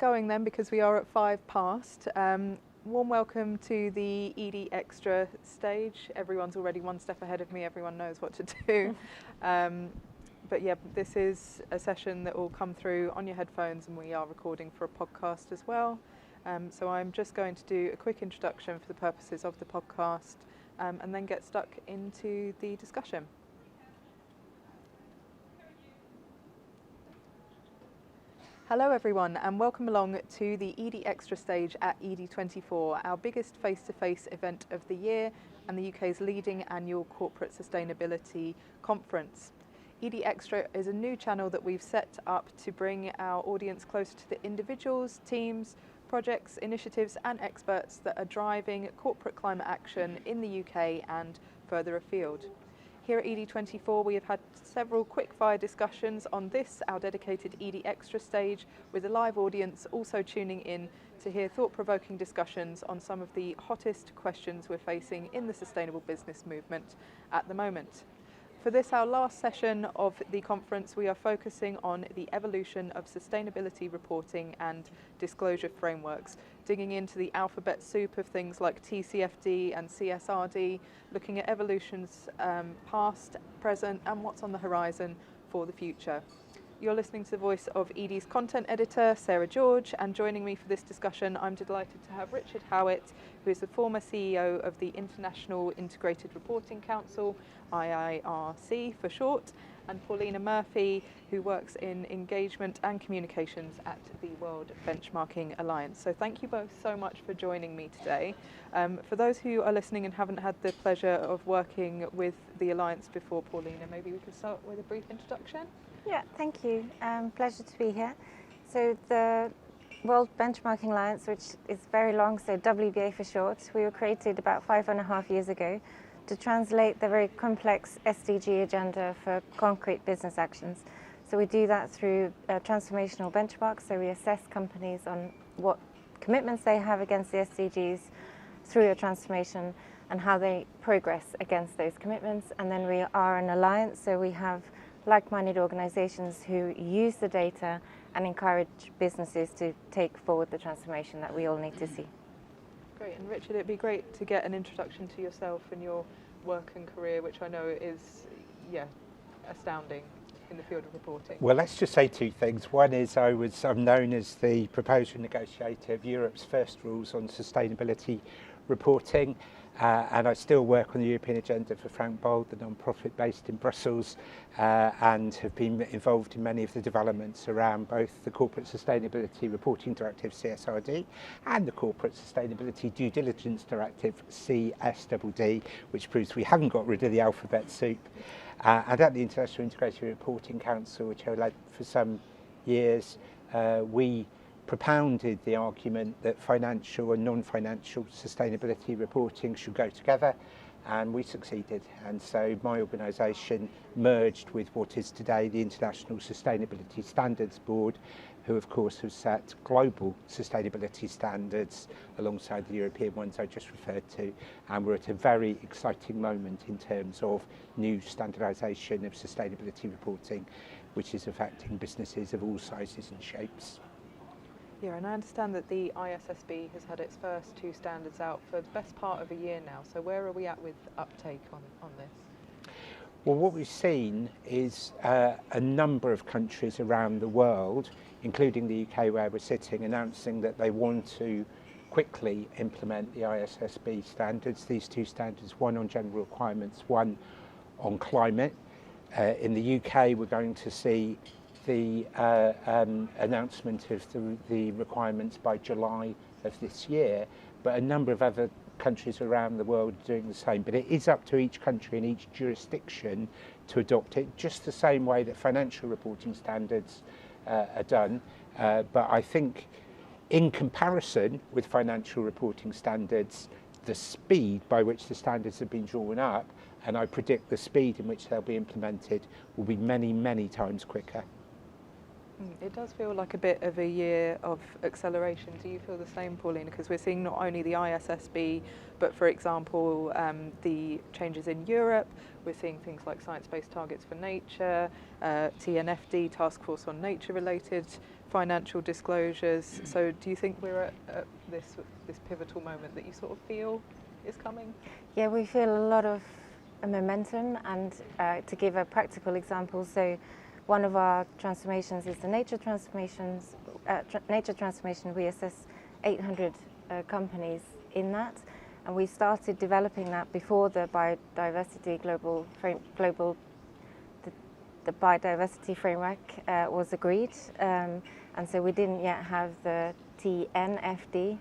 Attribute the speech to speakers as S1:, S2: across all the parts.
S1: going then, because we are at 5 past. Warm welcome to the Edie Extra stage. Everyone's already one step ahead of me, everyone knows what to do. But yeah, this is a session that will come through on your headphones, and we are recording for a podcast as well. So I'm just going to do a quick introduction for the purposes of the podcast, and then get stuck into the discussion. Hello everyone, and welcome along to the Edie Extra stage at Edie 24, our biggest face-to-face event of the year and the UK's leading annual corporate sustainability conference. Edie Extra is a new channel that we've set up to bring our audience closer to the individuals, teams, projects, initiatives and experts that are driving corporate climate action in the UK and further afield. Here at Edie 24, we have had several quick-fire discussions on this, our dedicated Edie Extra stage, with a live audience also tuning in to hear thought-provoking discussions on some of the hottest questions we're facing in the sustainable business movement at the moment. For this, our last session of the conference, we are focusing on the evolution of sustainability reporting and disclosure frameworks, digging into the alphabet soup of things like TCFD and CSRD, looking at evolutions past, present, and what's on the horizon for the future. You're listening to the voice of Edie's content editor, Sarah George, and joining me for this discussion, I'm delighted to have Richard Howitt, who is the former CEO of the International Integrated Reporting Council, IIRC for short, and Pauliina Murphy, who works in engagement and communications at the World Benchmarking Alliance. So thank you both so much for joining me today. For those who are listening and haven't had the pleasure of working with the Alliance before, Pauliina, maybe we could start with a brief introduction?
S2: Yeah, thank you. Pleasure to be here. So the World Benchmarking Alliance, which is very long, so WBA for short, we were created about 5.5 years ago to translate the very complex SDG agenda for concrete business actions. So we do that through transformational benchmarks, so we assess companies on what commitments they have against the SDGs through a transformation and how they progress against those commitments. And then we are an alliance, so we have like-minded organisations who use the data and encourage businesses to take forward the transformation that we all need to see.
S1: Great, and Richard, it'd be great to get an introduction to yourself and your work and career, which I know is, astounding in the field of reporting.
S3: Well, let's just say two things. One is I'm known as the proposer and negotiator of Europe's first rules on sustainability reporting. And I still work on the European agenda for Frank Bold, the non-profit based in Brussels, and have been involved in many of the developments around both the Corporate Sustainability Reporting Directive, CSRD, and the Corporate Sustainability Due Diligence Directive, CSDD, which proves we haven't got rid of the alphabet soup. And at the International Integrated Reporting Council, which I led for some years, we propounded the argument that financial and non-financial sustainability reporting should go together, and we succeeded. And so my organisation merged with what is today the International Sustainability Standards Board, who of course have set global sustainability standards alongside the European ones I just referred to, and we're at a very exciting moment in terms of new standardisation of sustainability reporting, which is affecting businesses of all sizes and shapes.
S1: Yeah, and I understand that the ISSB has had its first 2 standards out for the best part of a year now. So where are we at with uptake on this?
S3: Well, what we've seen is a number of countries around the world, including the UK where we're sitting, announcing that they want to quickly implement the ISSB standards, these 2 standards, one on general requirements, one on climate. In the UK, we're going to see the announcement of the requirements by July of this year, but a number of other countries around the world are doing the same. But it is up to each country and each jurisdiction to adopt it, just the same way that financial reporting standards are done. But I think in comparison with financial reporting standards, the speed by which the standards have been drawn up, and I predict the speed in which they'll be implemented, will be many, many times quicker.
S1: It does feel like a bit of a year of acceleration. Do you feel the same, Pauliina? Because we're seeing not only the ISSB, but for example, the changes in Europe. We're seeing things like science-based targets for nature, TNFD, Task Force on Nature-related financial disclosures. So do you think we're at this pivotal moment that you sort of feel is coming?
S2: Yeah, we feel a lot of momentum, and to give a practical example, so one of our transformations is the nature transformations. Nature transformation, we assess 800 companies in that, and we started developing that before the biodiversity the biodiversity framework was agreed, and so we didn't yet have the TNFD,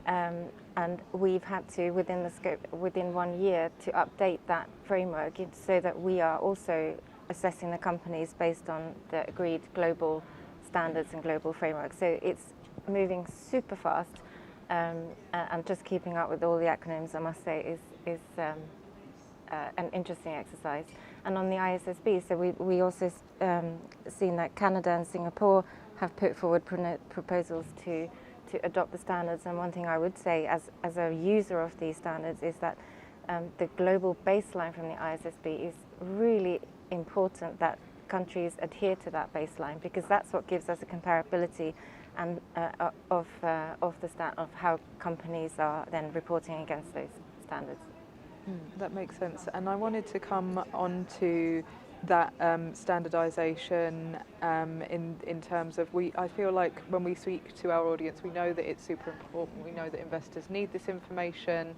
S2: and we've had to, within the scope, within 1 year, to update that framework so that we are also assessing the companies based on the agreed global standards and global framework. So it's moving super fast, and just keeping up with all the acronyms, I must say, is an interesting exercise. And on the ISSB, so we also seen that Canada and Singapore have put forward proposals to adopt the standards. And one thing I would say as a user of these standards is that the global baseline from the ISSB is really important, that countries adhere to that baseline, because that's what gives us a comparability and of how companies are then reporting against those standards.
S1: That makes sense. And I wanted to come on to that standardisation in terms of, I feel like when we speak to our audience, we know that it's super important, we know that investors need this information,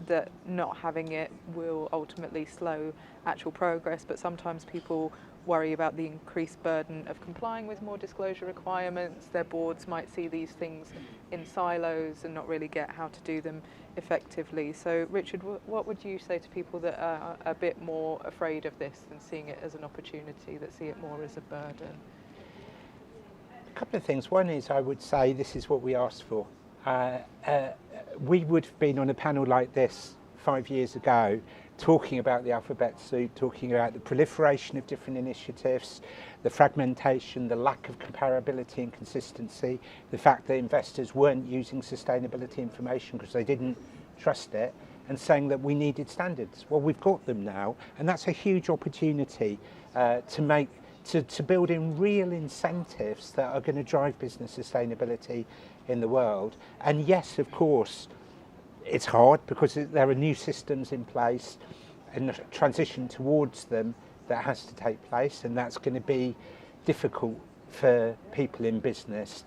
S1: that not having it will ultimately slow actual progress, but sometimes people worry about the increased burden of complying with more disclosure requirements. Their boards might see these things in silos and not really get how to do them effectively. So Richard, what would you say to people that are a bit more afraid of this than seeing it as an opportunity, that see it more as a burden?
S3: A couple of things. One is, I would say this is what we asked for. We would have been on a panel like this 5 years ago, talking about the alphabet soup, talking about the proliferation of different initiatives, the fragmentation, the lack of comparability and consistency, the fact that investors weren't using sustainability information because they didn't trust it, and saying that we needed standards. Well, we've got them now, and that's a huge opportunity to build in real incentives that are going to drive business sustainability in the world. And yes, of course, it's hard because there are new systems in place and a transition towards them that has to take place, and that's going to be difficult for people in business.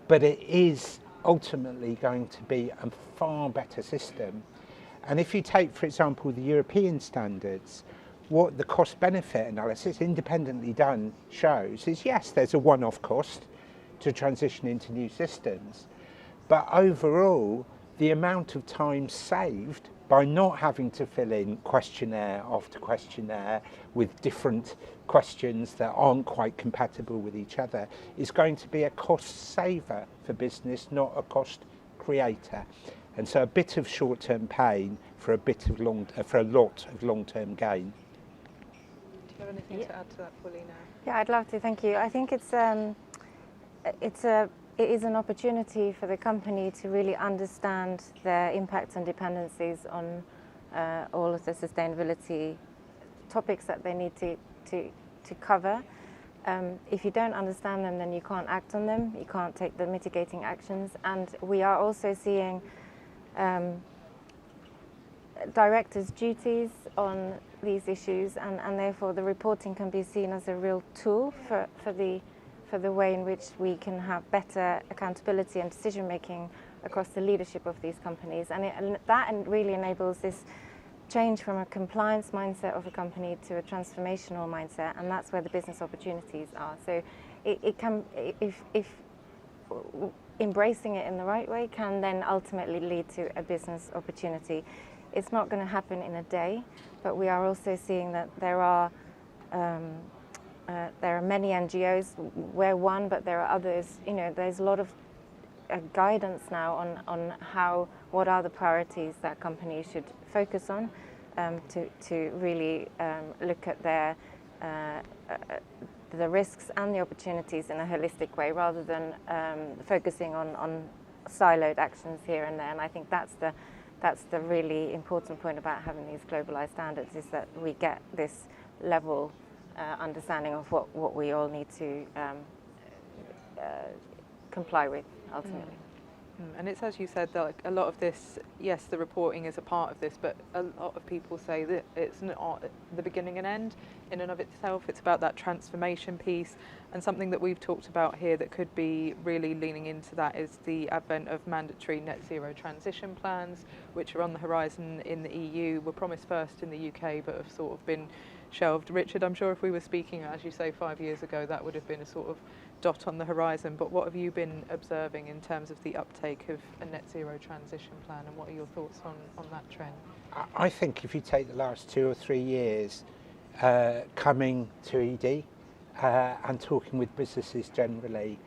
S3: But it is ultimately going to be a far better system. And if you take, for example, the European standards, what the cost-benefit analysis independently done shows is, yes, there's a one-off cost to transition into new systems, but overall, the amount of time saved by not having to fill in questionnaire after questionnaire with different questions that aren't quite compatible with each other is going to be a cost saver for business, not a cost creator. And so a bit of short-term pain for a lot of long-term gain.
S1: Do you have anything to add to that, Pauliina?
S2: Yeah, I'd love to. Thank you. I think it is an opportunity for the company to really understand their impacts and dependencies on all of the sustainability topics that they need to cover. If you don't understand them, then you can't act on them, you can't take the mitigating actions. And we are also seeing directors' duties on these issues, and therefore the reporting can be seen as a real tool for the way in which we can have better accountability and decision making across the leadership of these companies. And that really enables this change from a compliance mindset of a company to a transformational mindset, and that's where the business opportunities are. So it can, if embracing it in the right way, can then ultimately lead to a business opportunity. It's not going to happen in a day, but we are also seeing that there are many NGOs. We're one, but there are others. You know, there's a lot of guidance now on what are the priorities that companies should focus on to really look at the risks and the opportunities in a holistic way, rather than focusing on siloed actions here and there. And I think that's the really important point about having these globalized standards, is that we get this level understanding of what we all need to comply with ultimately.
S1: And it's as you said, that like a lot of this, yes, the reporting is a part of this, but a lot of people say that it's not the beginning and end in and of itself. It's about that transformation piece, and something that we've talked about here that could be really leaning into that is the advent of mandatory net zero transition plans, which are on the horizon in the EU, were promised first in the UK, but have sort of been shelved. Richard, I'm sure if we were speaking, as you say, 5 years ago, that would have been a sort of dot on the horizon, but what have you been observing in terms of the uptake of a net zero transition plan, and what are your thoughts on that trend?
S3: I think if you take the last 2 or 3 years coming to edie and talking with businesses generally,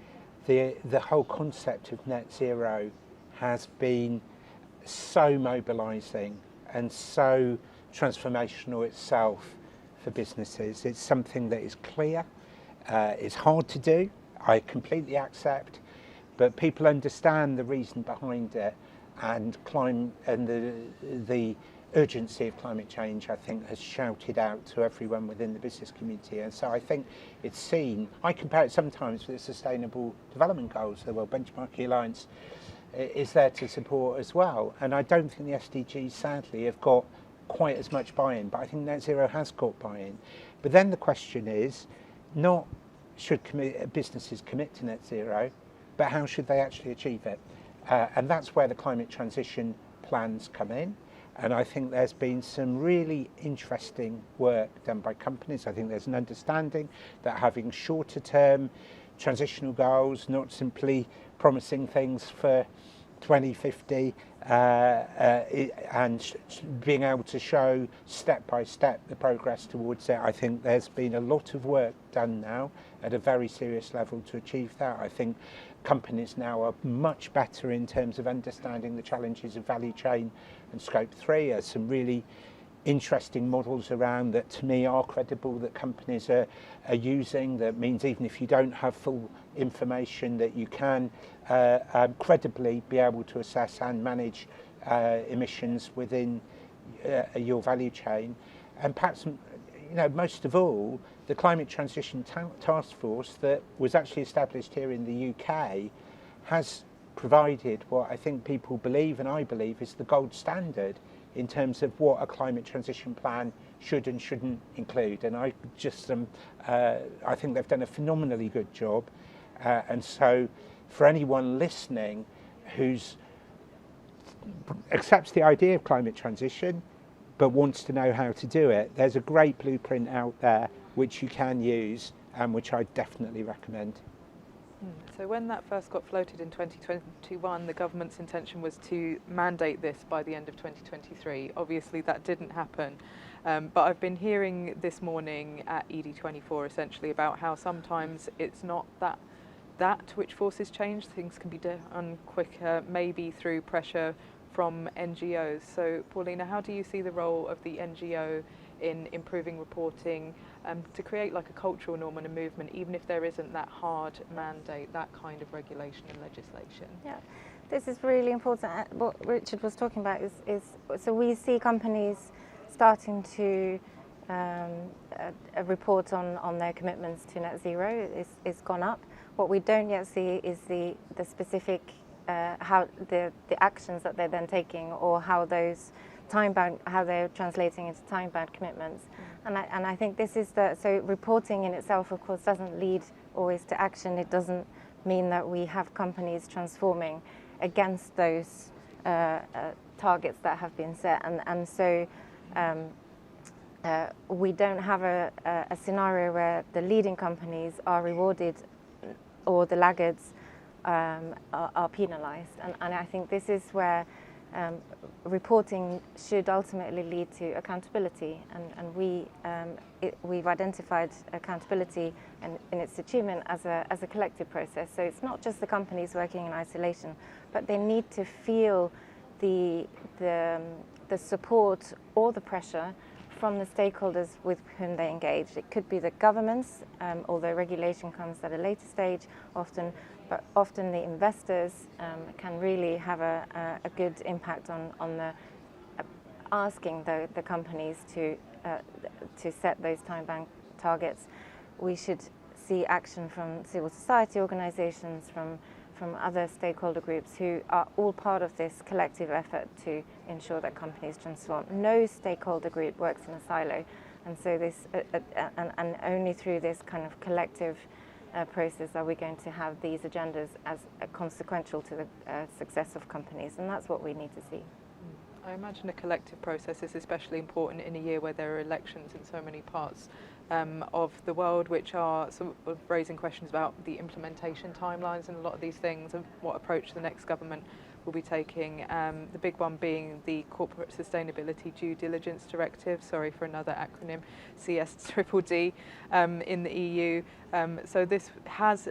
S3: the whole concept of net zero has been so mobilising and so transformational itself for businesses. It's something that is clear, it's hard to do, I completely accept, but people understand the reason behind it, and the urgency of climate change, I think, has shouted out to everyone within the business community. And so I think it's seen, I compare it sometimes with the Sustainable Development Goals. The World Benchmarking Alliance is there to support as well. And I don't think the SDGs, sadly, have got quite as much buy-in, but I think net zero has got buy-in. But then the question is, not should businesses commit to net zero, but how should they actually achieve it? And that's where the climate transition plans come in. And I think there's been some really interesting work done by companies. I think there's an understanding that having shorter term transitional goals, not simply promising things for 2050, and being able to show step by step the progress towards it. I think there's been a lot of work done now at a very serious level to achieve that. I think companies now are much better in terms of understanding the challenges of value chain and scope 3. There's some really interesting models around that to me are credible, that companies are using, that means even if you don't have full information, that you can credibly be able to assess and manage emissions within your value chain. And perhaps, most of all, the Climate Transition Task Force that was actually established here in the UK has provided what I think people believe, and I believe, is the gold standard in terms of what a climate transition plan should and shouldn't include. And I think they've done a phenomenally good job. And so for anyone listening who's accepts the idea of climate transition but wants to know how to do it, there's a great blueprint out there which you can use and which I definitely recommend.
S1: So when that first got floated in 2021, the government's intention was to mandate this by the end of 2023. Obviously that didn't happen, but I've been hearing this morning at ED24 essentially about how sometimes it's not that which forces change. Things can be done quicker, maybe through pressure from NGOs. So Pauliina, how do you see the role of the NGO in improving reporting to create like a cultural norm and a movement, even if there isn't that hard mandate, that kind of regulation and legislation?
S2: Yeah, this is really important. What Richard was talking about is so we see companies starting to report on their commitments to net zero. It's gone up. What we don't yet see is the specific how the actions that they're then taking, or how those how they're translating into time-bound commitments. And I think this is so reporting in itself, of course, doesn't lead always to action. It doesn't mean that we have companies transforming against those targets that have been set. And so we don't have a scenario where the leading companies are rewarded or the laggards are penalised. And I think this is where reporting should ultimately lead to accountability, and we've identified accountability in its achievement as a collective process. So it's not just the companies working in isolation, but they need to feel the support or the pressure from the stakeholders with whom they engage. It could be the governments, although regulation comes at a later stage often, but often the investors can really have a good impact on the asking the companies to set those time-bound targets. We should see action from civil society organisations, from other stakeholder groups who are all part of this collective effort to ensure that companies transform. No stakeholder group works in a silo, and so this and only through this kind of collective process are we going to have these agendas as consequential to the success of companies, and that's what we need to see.
S1: I imagine a collective process is especially important in a year where there are elections in so many parts of the world, which are sort of raising questions about the implementation timelines and a lot of these things, and what approach the next government will be taking. The big one being the Corporate Sustainability Due Diligence Directive, sorry for another acronym, CSDDD, in the EU. So this has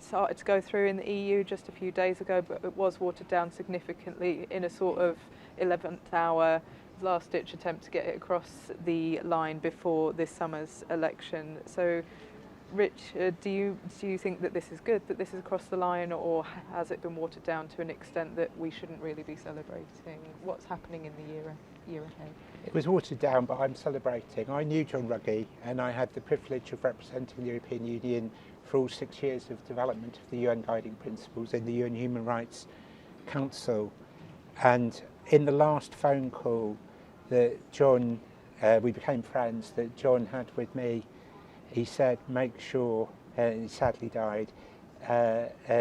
S1: started to go through in the EU just a few days ago, but it was watered down significantly in a sort of 11th hour last-ditch attempt to get it across the line before this summer's election. So, Rich, do you think that this is good, that this is across the line, or has it been watered down to an extent that we shouldn't really be celebrating? What's happening in the year ahead?
S3: It was watered down, but I'm celebrating. I knew John Ruggie, and I had the privilege of representing the European Union for all 6 years of development of the UN Guiding Principles in the UN Human Rights Council. And in the last phone call that John, we became friends, that John had with me, he said, make sure, he sadly died,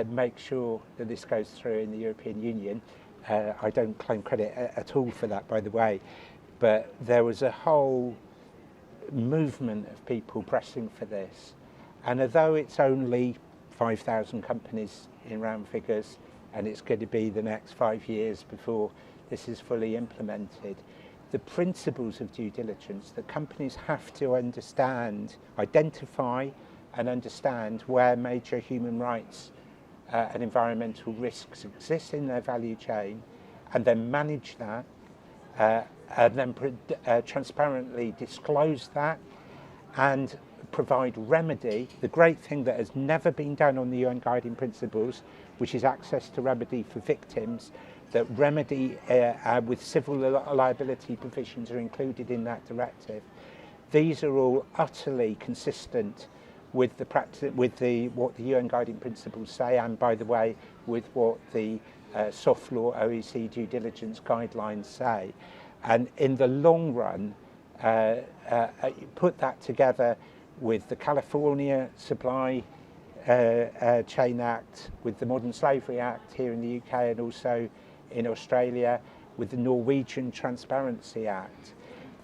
S3: make sure that this goes through in the European Union. I don't claim credit at all for that, by the way, but there was a whole movement of people pressing for this. And although it's only 5,000 companies in round figures, and it's going to be the next 5 years before this is fully implemented, the principles of due diligence that companies have to understand, identify and understand where major human rights and environmental risks exist in their value chain, and then manage that, and then transparently disclose that and provide remedy. The great thing that has never been done on the UN Guiding Principles, which is access to remedy for victims, that remedy with civil liability provisions are included in that directive. These are all utterly consistent with the practice, with what the UN Guiding Principles say, and by the way, with what the soft law OEC due diligence guidelines say. And in the long run, put that together with the California Supply Chain Act, with the Modern Slavery Act here in the UK and also in Australia, with the Norwegian Transparency Act.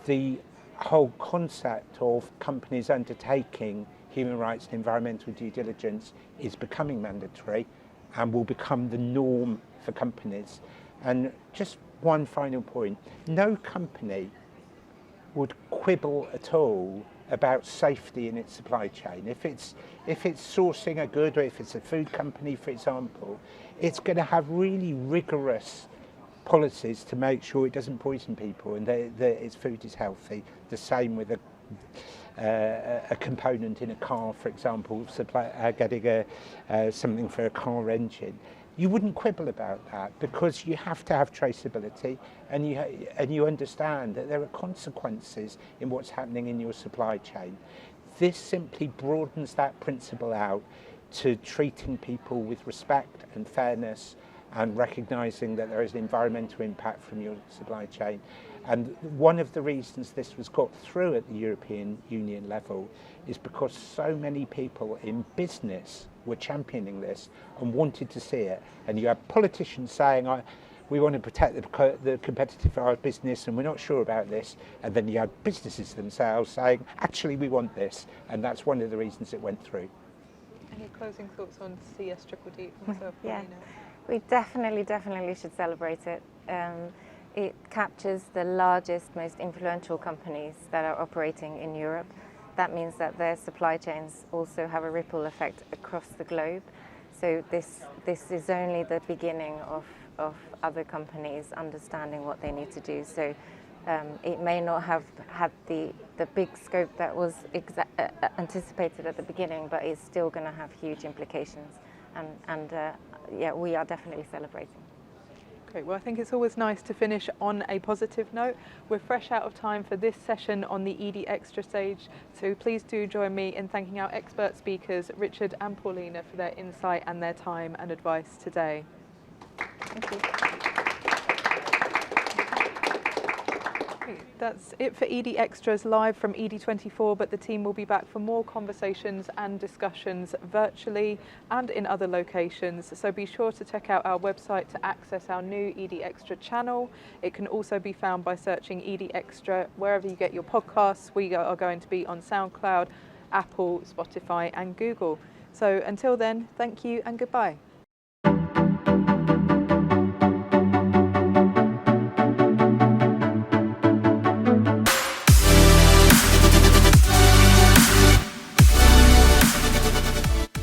S3: The whole concept of companies undertaking human rights and environmental due diligence is becoming mandatory and will become the norm for companies. And just one final point, no company would quibble at all about safety in its supply chain. If it's sourcing a good, or if it's a food company, for example, it's going to have really rigorous policies to make sure it doesn't poison people and that its food is healthy. The same with a component in a car, for example, getting something for a car engine. You wouldn't quibble about that because you have to have traceability, and you understand that there are consequences in what's happening in your supply chain. This simply broadens that principle out to treating people with respect and fairness, and recognising that there is an environmental impact from your supply chain. And one of the reasons this was got through at the European Union level is because so many people in business were championing this and wanted to see it. And you have politicians saying, we want to protect the competitive of our business and we're not sure about this. And then you have businesses themselves saying, actually, we want this. And that's one of the reasons it went through.
S1: Any closing thoughts on CSDDD from yourself,
S2: Yeah,
S1: Pauliina?
S2: we definitely should celebrate it. It captures the largest, most influential companies that are operating in Europe. That means that their supply chains also have a ripple effect across the globe. So this is only the beginning of other companies understanding what they need to do. So it may not have had the big scope that was anticipated at the beginning, but it's still going to have huge implications. And yeah, we are definitely celebrating.
S1: Great. Well, I think it's always nice to finish on a positive note. We're fresh out of time for this session on the EDie Extra stage, so please do join me in thanking our expert speakers, Richard and Pauliina, for their insight and their time and advice today.
S2: Thank you.
S1: That's it for EDie Extras live from EDie24, but the team will be back for more conversations and discussions virtually and in other locations. So be sure to check out our website to access our new EDie Extra channel. It can also be found by searching EDie Extra wherever you get your podcasts. We are going to be on SoundCloud, Apple, Spotify and Google. So until then, thank you and goodbye.